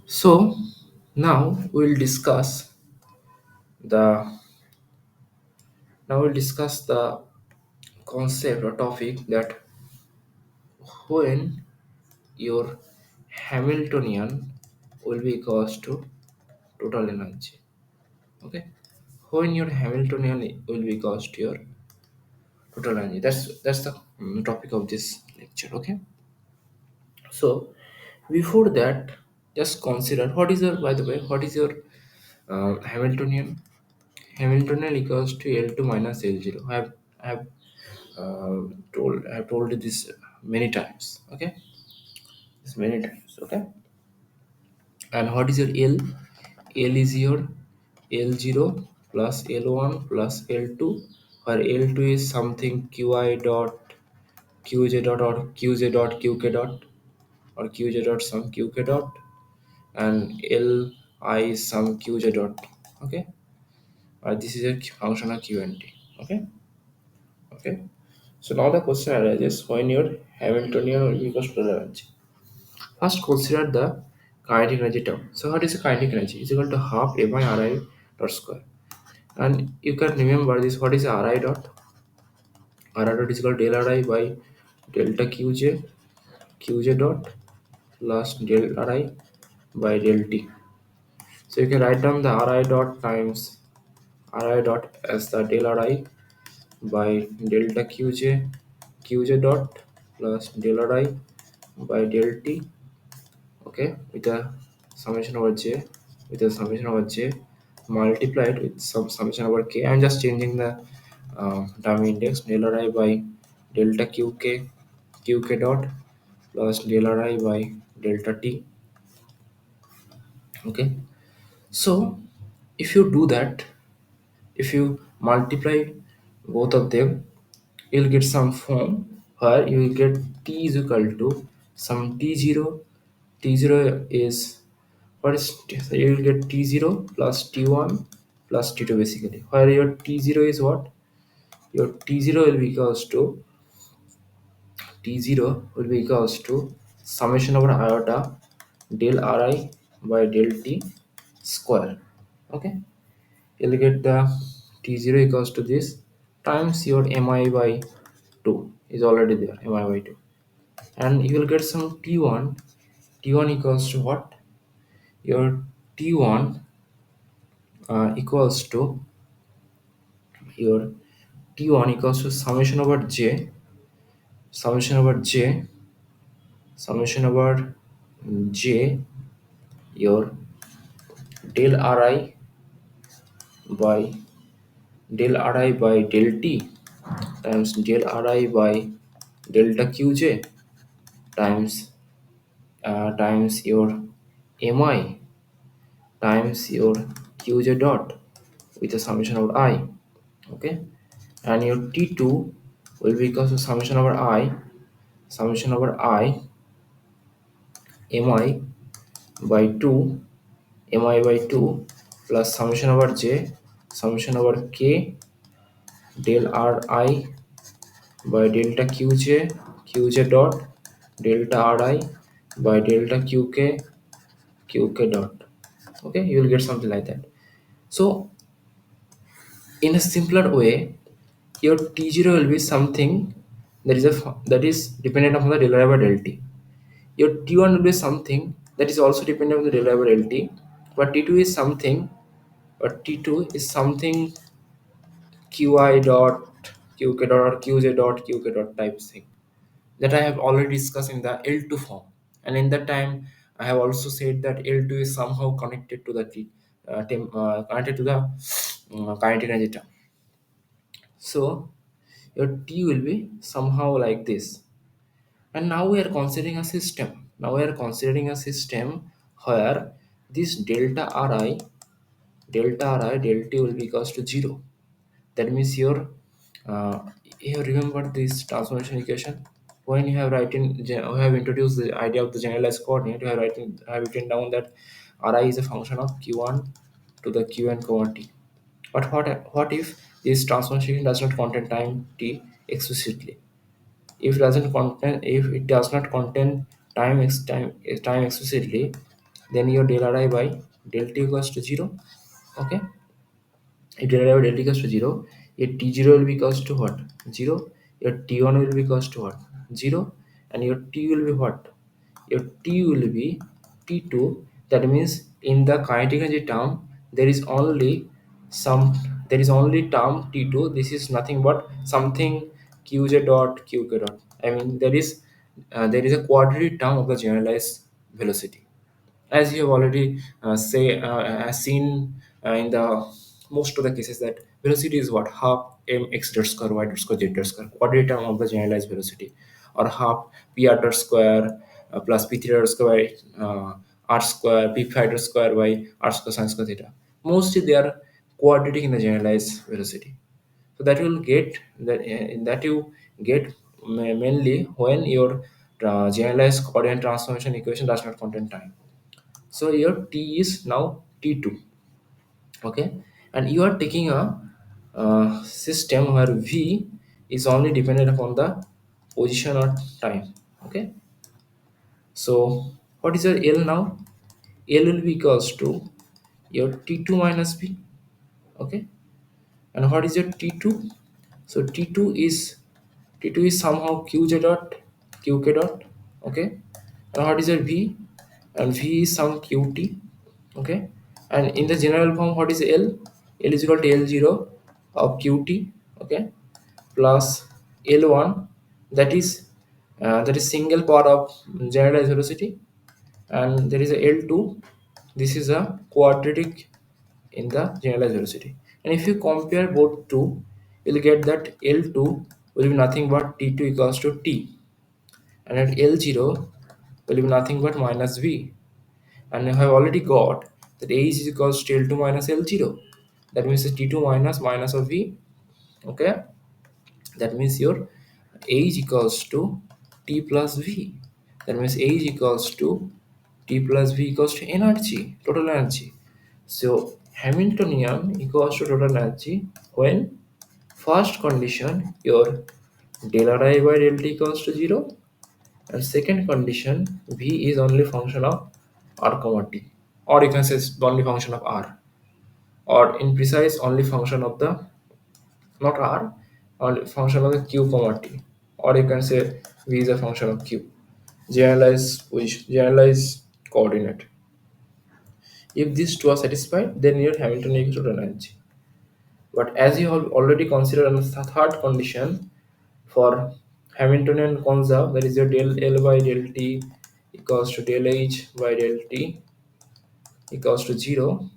So now we'll discuss the the concept or topic that when your Hamiltonian will be equals to total energy. Okay, when your Hamiltonian will be equals to your total energy. That's the topic of this lecture. Okay, so before that, just consider what is your, by the way, what is your Hamiltonian? Hamiltonian equals to L2 minus L0. I have told you this many times. Okay, this many times. Okay, and what is your L? L is your L0 plus L1 plus L2, where L2 is something Qi dot Qj dot or Qj dot Qk dot or Qj dot some Qk dot, and Li is some Qj dot. Okay, this is a function of Q and T. Okay, okay. So now the question arises when your Hamiltonian will be equals to energy. First, consider the kinetic energy term. So what is the kinetic energy? It's equal to half A by Ri dot square. And you can remember this. What is Ri dot? Ri dot is equal to del Ri by delta Qj dot plus del Ri by del T. So you can write down the Ri dot times Ri dot as the del Ri by delta Qj dot plus del Ri by del T. Okay, with a summation over j, multiplied with some summation over k. I'm just changing the dummy index del I by delta qk dot plus del I by delta t. Okay, so if you do that, if you multiply both of them, you'll get some form where you will get t is equal to some t0 is what is so you will get t0 plus t1 plus t2 basically, where your t0 is what, your t0 will be equals to t0 will be equals to summation over iota del ri by del t square. Okay, you'll get the t0 equals to this times your mi by 2 is already there, mi by 2, and you will get some t1 equals to what, your t1 equals to your t1 equals to summation over j summation over j your del ri by del t times del ri by delta qj times times your mi times your qj dot with a summation over I. Okay, and your t2 will be equal to summation over I mi by 2 mi by 2 plus summation over j summation over k del ri by delta qj dot delta ri by delta qk dot. Okay, you will get something like that. So in a simpler way, your t0 will be something that is that is dependent upon the reliable lt. Your t1 will be something that is also dependent on the reliable lt, but t2 is something, qi dot qk dot or qj dot qk dot type thing that I have already discussed in the L2 form. And in that time, I have also said that L2 is somehow connected to the connected to the kinetic energy term. So your T will be somehow like this. And now we are considering a system. Now we are considering a system where this delta T will be equals to 0. That means uh, you remember this transformation equation when you have you have introduced the idea of the generalized coordinate. You have written down that ri is a function of q1 to the qn comma t. But what if this transformation does not contain time t explicitly? If it does not contain time explicitly, then your del I by del t equals to 0. Okay, if del I by del t equals to 0, your t0 will be equals to what? 0. Your t1 will be equals to what? 0. And your t will be what? Your t will be t2. That means in the kinetic energy term there is only some there is only term t2. This is nothing but something qj dot qk dot. I mean there is a quadratic term of the generalized velocity, as you have already seen in the most of the cases, that velocity is what? Half mx dot square y dot square z dot square, quadratic term of the generalized velocity, or half p r dot square plus p theta dot square r square p phi dot square by r square sin square theta. Mostly they are quadratic in the generalized velocity. So that will get that you get mainly when your generalized coordinate transformation equation does not contain time. So your t is now t2. Okay, and you are taking a system where v is only dependent upon the position or time. Okay, so what is your l now? L will be equals to your t2 minus v. Okay, and what is your t2? So t2 is somehow qj dot qk dot. Okay, and what is your v? And v is some qt. Okay, and in the general form, what is l? L is equal to l0 of qt. Okay, plus l1, that is single part of generalized velocity, and there is a l2. This is a quadratic in the generalized velocity. And if you compare both two, you'll get that L2 will be nothing but T2 equals to T, and at L0 will be nothing but minus V. And I have already got that A is equals to L2 minus L0. That means T2 minus of V. Okay, that means your A is equals to T plus V. That means A is equals to T plus V equals to energy, total energy. So Hamiltonian equals to total energy when first condition your del I by del t equals to 0, and second condition V is only function of r comma t, or you can say it's only function of r, or in precise only function of the not r, only function of the q comma t, or you can say V is a function of q, generalized position, generalized coordinate. If these two are satisfied, then your Hamiltonian equals to total energy. But as you have already considered on the third condition, for Hamiltonian conserve, that is your del L by del T equals to del H by del T equals to 0.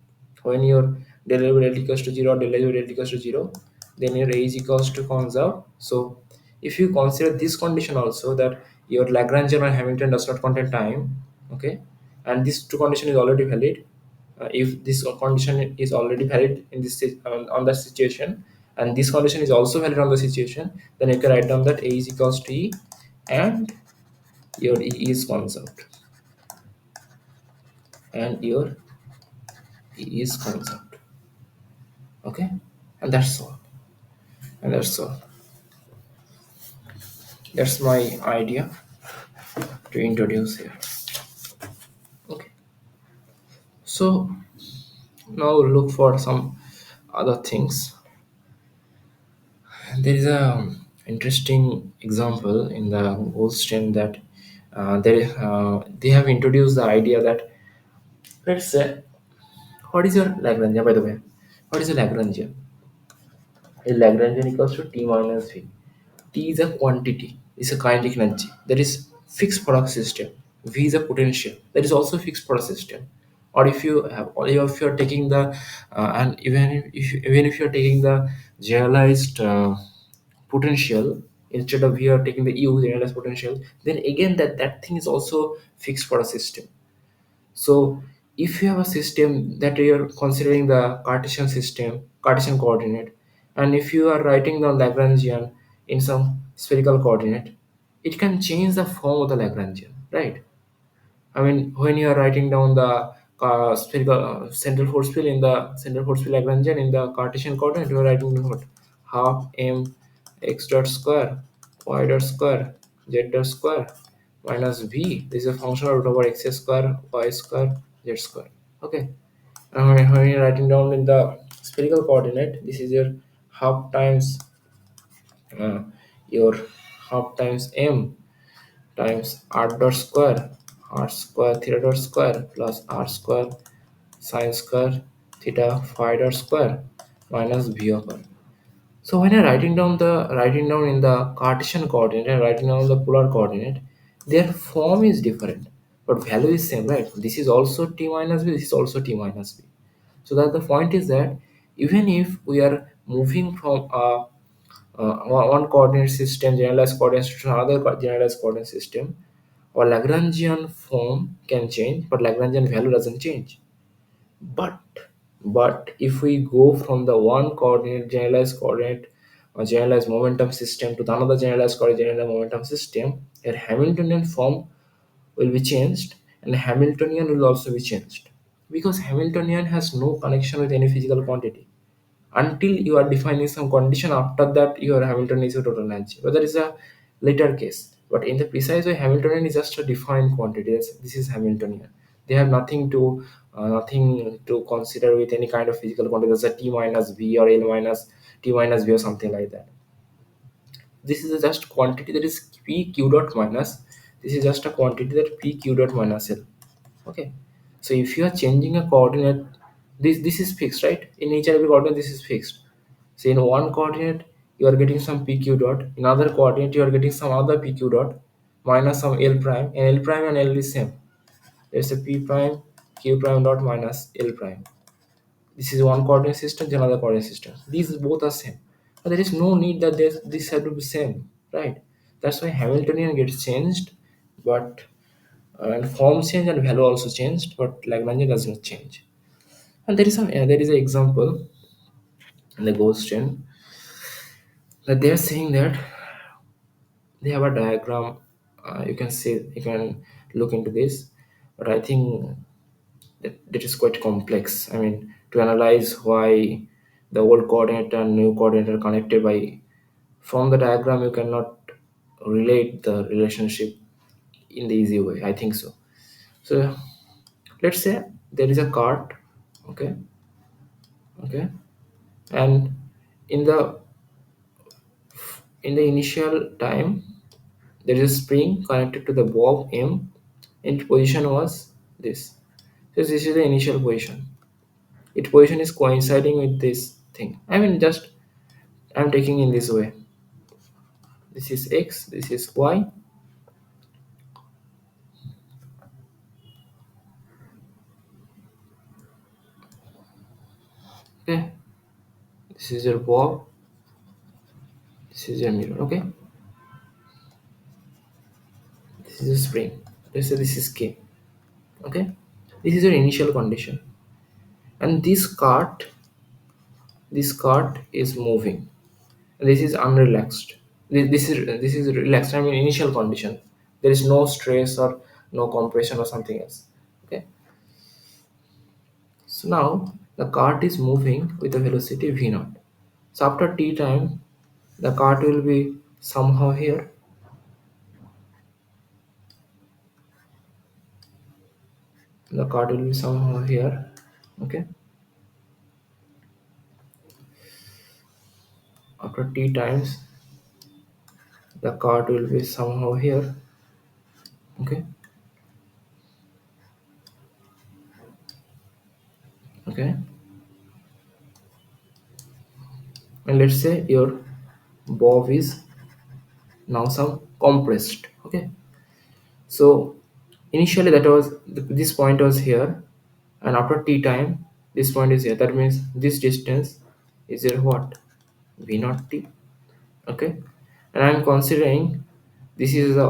When your del L by del T equals to 0, del H by del T equals to 0, then your H equals to conserve. So if you consider this condition also, that your Lagrangian and Hamilton does not contain time, okay, and this two condition is already valid. If this condition is already valid in this on that situation, and this condition is also valid on the situation, then you can write down that A is equals to E, and your E is conserved, and your E is conserved. Okay, and that's all. And that's all. That's my idea to introduce here. Okay, so now look for some other things. There is a interesting example in the Goldstein that they have introduced the idea that, let's say, what is your Lagrangian, by the way? What is a Lagrangian? A Lagrangian equals to T minus V. T is a quantity, is a kinetic energy that is fixed product system. V is a potential that is also fixed product system. Or if you have, or if you are taking the and even if you are taking the generalized potential, instead of you are taking the U generalized potential, then again that thing is also fixed for a system. So if you have a system that you're considering the Cartesian system, Cartesian coordinate, and if you are writing the Lagrangian in some spherical coordinate, it can change the form of the Lagrangian, right? I mean, when you are writing down the spherical central force field in the central force field Lagrangian in the Cartesian coordinate, you are writing what? Half m x dot square y dot square z dot square minus v. This is a function of root over x square, y square, z square. Okay. And when you're writing down in the spherical coordinate, this is your half times uh, your half times m times r dot square, r square theta dot square plus r square sine square theta phi dot square minus v of r. So when I'm writing down in the Cartesian coordinate and writing down the polar coordinate, their form is different, but value is same, right? This is also t minus b. This is also t minus b. So that the point is that even if we are moving from one coordinate system, generalized coordinate system, to another generalized coordinate system, our Lagrangian form can change, but Lagrangian value doesn't change. But if we go from the one coordinate generalized coordinate or generalized momentum system to the another generalized coordinate generalized momentum system, your Hamiltonian form will be changed and Hamiltonian will also be changed, because Hamiltonian has no connection with any physical quantity until you are defining some condition. After that, your Hamiltonian is a total energy, but that is a later case. But in the precise way, Hamiltonian is just a defined quantity. This is Hamiltonian. They have nothing to consider with any kind of physical quantity. That's a t minus v or l minus t minus v or something like that. This is a just quantity that is p q dot minus. This is just a quantity that p q dot minus l. Okay. So if you are changing a coordinate, this is fixed, right? In each and every coordinate, this is fixed. So in one coordinate, you are getting some pq dot. In other coordinate, you are getting some other pq dot minus some l prime, and l prime and l is same. There's a p prime q prime dot minus l prime. This is one coordinate system, the another coordinate system. These both are same. But there is no need that this have to be same, right? That's why Hamiltonian gets changed, but and form change and value also changed, but Lagrangian does not change. And there is an example in the Gaussian that they are saying that they have a diagram. You can look into this, but I think that is quite complex. I mean, to analyze why the old coordinate and new coordinate are connected by, from the diagram you cannot relate the relationship in the easy way. I think so. So let's say there is a cart, okay, okay, and in the initial time there is a spring connected to the bob m, and position was this. So this is the initial position. Its position is coinciding with this thing. I mean, just I'm taking in this way. This is x, this is y. Okay, this is your bob, this is your mirror. Okay, this is a spring. Let's say this is k. Okay, this is your initial condition, and this cart is moving. This is unrelaxed. This is relaxed. I mean, initial condition. There is no stress or no compression or something else. Okay, so now the cart is moving with a velocity v naught. So after t time, the cart will be somehow here. The cart will be somehow here. Okay. After t times, the cart will be somehow here. Okay. Okay. And let's say your bob is now some compressed. Okay. So initially this point was here, and after t time, this point is here. That means this distance is your what? V naught t. Okay. And I'm considering this is the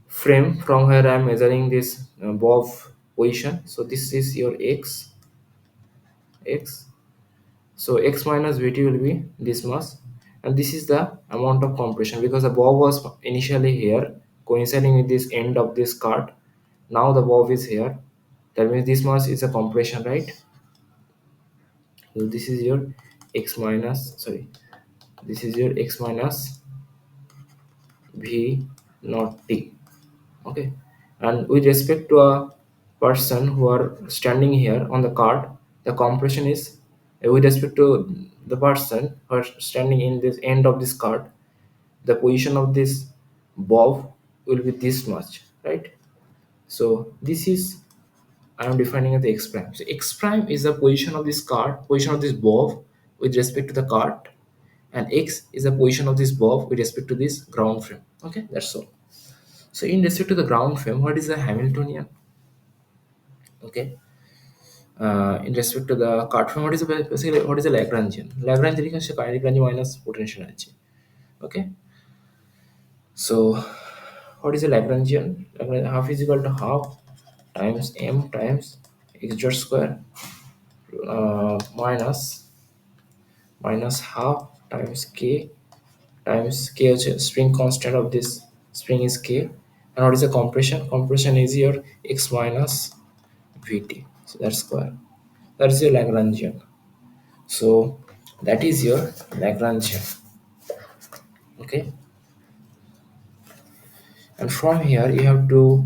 frame from where I'm measuring this bob position. So this is your x. So x minus vt will be this mass, and this is the amount of compression, because the bob was initially here, coinciding with this end of this cart. Now the bob is here. That means this mass is a compression, right? So this is your x minus. Sorry, this is your x minus v naught t. Okay, and with respect to a person who are standing here on the cart, the compression is with respect to the person who are standing in this end of this cart, the position of this bob will be this much, right? So this is, I am defining as the x prime. So x prime is the position of this cart, position of this bob with respect to the cart, and x is the position of this bob with respect to this ground frame. Okay, that's all. So in respect to the ground frame, what is the Hamiltonian? Okay, in respect to the cart frame, what is the basically what is the Lagrangian? Lagrangian equals to kinetic energy minus potential energy. Okay, so what is the Lagrangian? Half is equal to half times m times x dot square minus half times k times k, which is spring constant of this spring is k. And what is the compression? Compression is your x minus vt. So that's square. That is your Lagrangian. So that is your Lagrangian. Okay. And from here you have to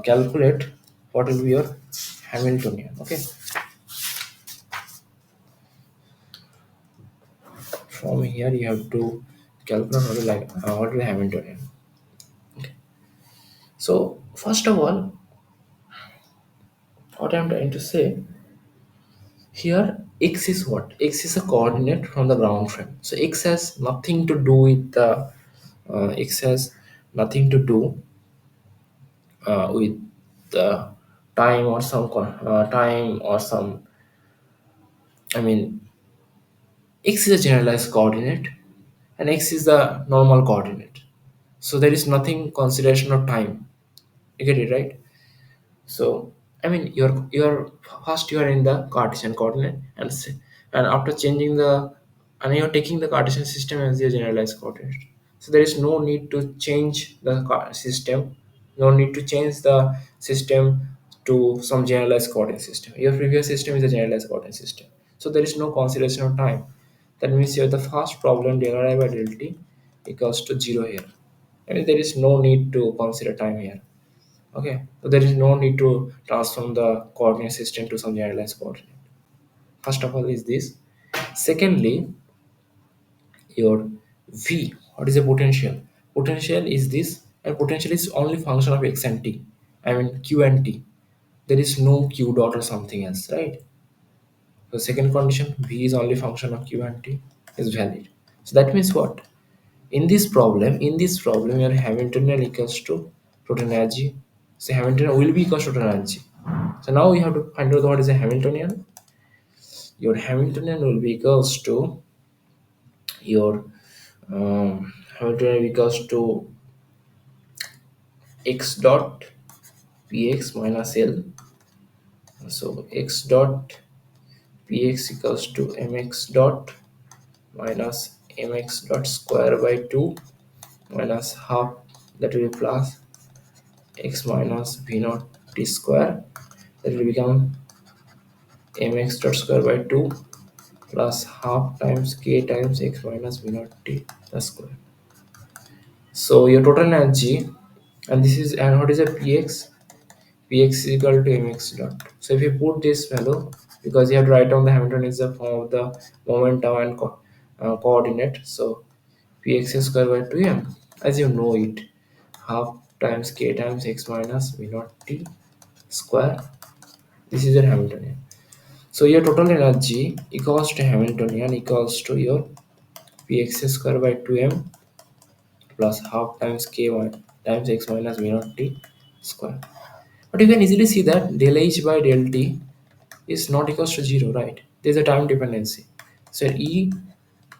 calculate what will be your Hamiltonian. Okay. From here you have to calculate what will be Hamiltonian. So first of all, what I'm trying to say here, x is what? X is a coordinate from the ground frame. So x has nothing to do with the x has nothing to do with the time or time or some. I mean, x is a generalized coordinate, and x is the normal coordinate. So there is nothing consideration of time. You get it right? So I mean, you're first you are in the Cartesian coordinate, and after changing the, and you're taking the Cartesian system as your generalized coordinate. So there is no need to change the system, no need to change the system to some generalized coordinate system. Your previous system is a generalized coordinate system. So there is no consideration of time. That means you the first problem del I by del t equals to zero here. I mean there is no need to consider time here. Okay, so there is no need to transform the coordinate system to some generalized coordinate. First of all, is this. Secondly, your V. What is the potential? Potential is this, and potential is only function of x and t. I mean q and t. There is no q dot or something else, right? The second condition, V is only function of q and t, is valid. So that means what? In this problem, your Hamiltonian equals to total energy. So Hamiltonian will be equals to total energy. So now we have to find out what is a Hamiltonian. Your Hamiltonian will be equals to your Hamiltonian equals to x dot px minus L. So x dot px equals to mx dot minus mx dot square by 2 minus half, that will be plus x minus v naught t square, that will become mx dot square by 2 plus half times k times x minus v naught t the square. So your total energy, and this is, and what is a px? Px is equal to mx dot. So if you put this value, because you have to write down the Hamiltonian is the form of the momentum and coordinate. So px square by 2m, as you know it, half times k times x minus v naught t square. This is your Hamiltonian. So your total energy equals to Hamiltonian equals to your px square by 2m plus half times k1 times x minus v naught t square. But you can easily see that del h by del t is not equals to 0, right? There's a time dependency. So E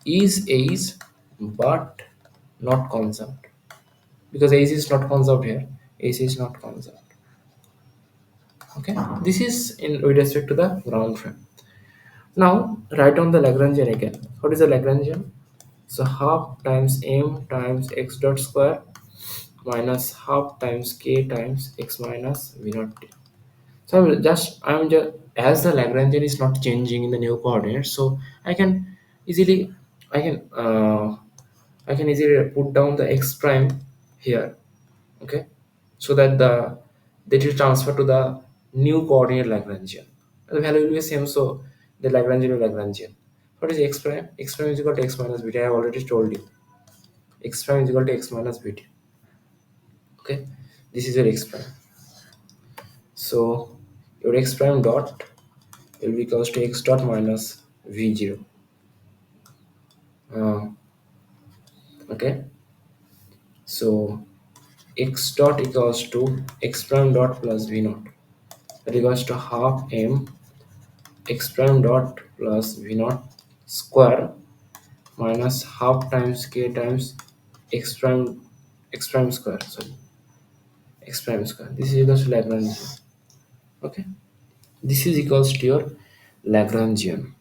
is H but not conserved, because H is not conserved here. H is not conserved. Okay, this is in with respect to the ground frame. Now write down the Lagrangian again. What is the Lagrangian? So half times m times x dot square minus half times k times x minus v naught t. So I'm just, as the Lagrangian is not changing in the new coordinates, so I can easily, I can I can easily put down the x prime here, okay, so that that will transfer to the new coordinate Lagrangian. The value will be same, so the Lagrangian will Lagrangian. What is x prime? X prime is equal to x minus beta. I have already told you. X prime is equal to x minus beta. Okay, this is your x prime. So your x prime dot will be equals to x dot minus v0. Uh, okay, so x dot equals to x prime dot plus v naught, that equals to half m x prime dot plus v naught square minus half times k times x prime square, sorry, x prime square. This is equals to Lagrangian. Okay, this is equals to your Lagrangian.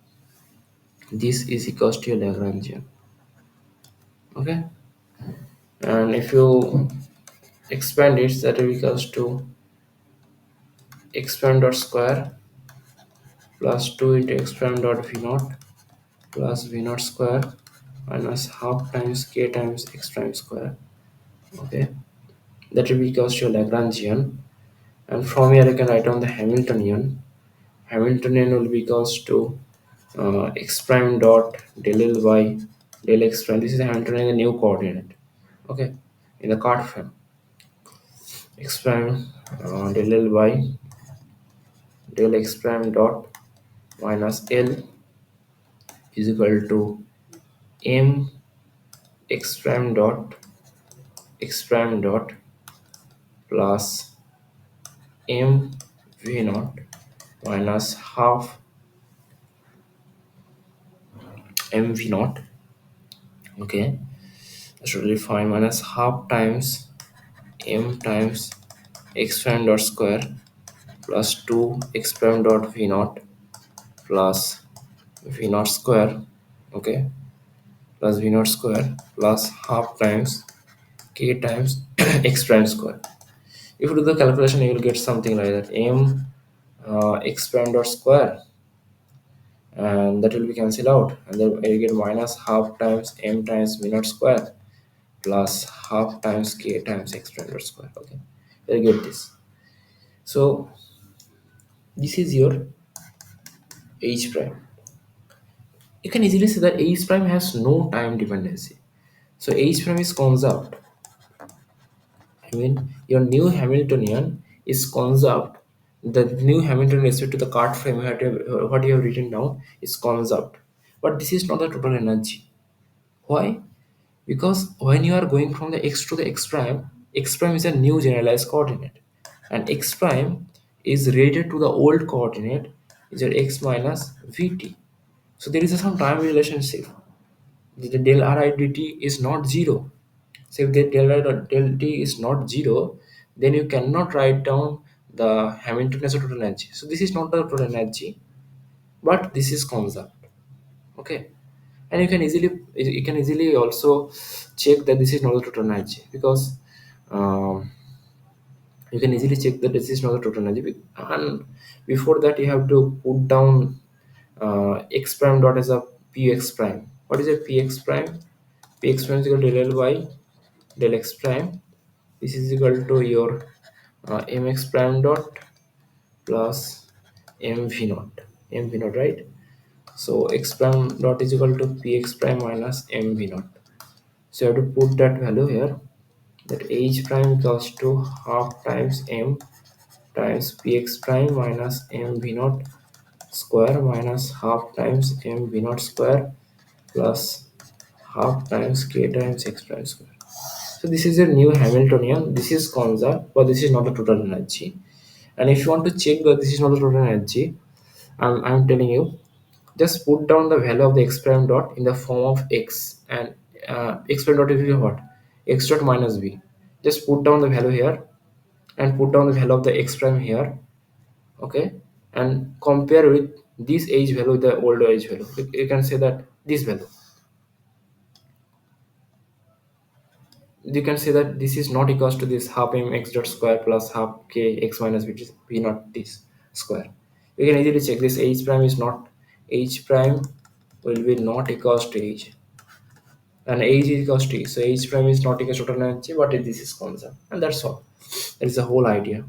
This is equals to your Lagrangian. Okay, and if you expand it, that will equals to x prime dot square plus 2 into x prime dot v naught plus v naught square minus half times k times x prime square. Okay, that will be equals to Lagrangian, and from here you can write down the Hamiltonian. Hamiltonian will be equals to x prime dot del L by del x prime. This is the Hamiltonian in the new coordinate. Okay, in the card frame, x prime del L by del x prime dot minus L is equal to m x prime dot plus m v naught minus half m v naught. Okay, that's really fine, minus half times m times x prime dot square plus 2 x prime dot v naught plus v naught square. Okay, plus v naught square plus half times k times x prime square. If you do the calculation, you will get something like that: m x prime dot square, and that will be cancelled out, and then you get minus half times m times v naught square plus half times k times x prime dot square. Okay, you'll get this. So this is your h prime. You can easily see that h prime has no time dependency. So h prime is conserved. I mean, your new Hamiltonian is conserved. The new Hamiltonian respect to the card frame, what you have written down is conserved. But this is not the total energy. Why? Because when you are going from the x to the x prime is a new generalized coordinate. And x prime is related to the old coordinate, is your x minus vt. So there is some time relationship. The del r I dt is not zero. So if the del t is not zero, then you cannot write down the Hamiltonian as a total energy. So this is not the total energy, but this is conserved. Okay, and you can easily also check that this is not the total energy, because um, you can easily check that this is not the total energy. And before that, you have to put down x prime dot as a px prime. What is a px prime? Px prime is equal to del L by del x prime. This is equal to your mx prime dot plus mv naught, right? So x prime dot is equal to px prime minus mv naught. So you have to put that value here, that h prime equals to half times m times px prime minus mv naught square minus half times mv naught square plus half times k times x prime square. So this is a new Hamiltonian. This is conserved, but this is not the total energy. And if you want to check that this is not the total energy, I'm telling you, just put down the value of the x prime dot in the form of x, and x prime dot is what? X dot minus v. Just put down the value here and put down the value of the x prime here. Okay, and compare with this age value with the older age value. You can say that this value, you can say that this is not equals to this half m x dot square plus half k x minus which is v naught this square. You can easily check this h prime is not, h prime will be not equals to h. and H is equals to E. So H prime is not equal to total energy, but this is constant, and that's all. That is the whole idea.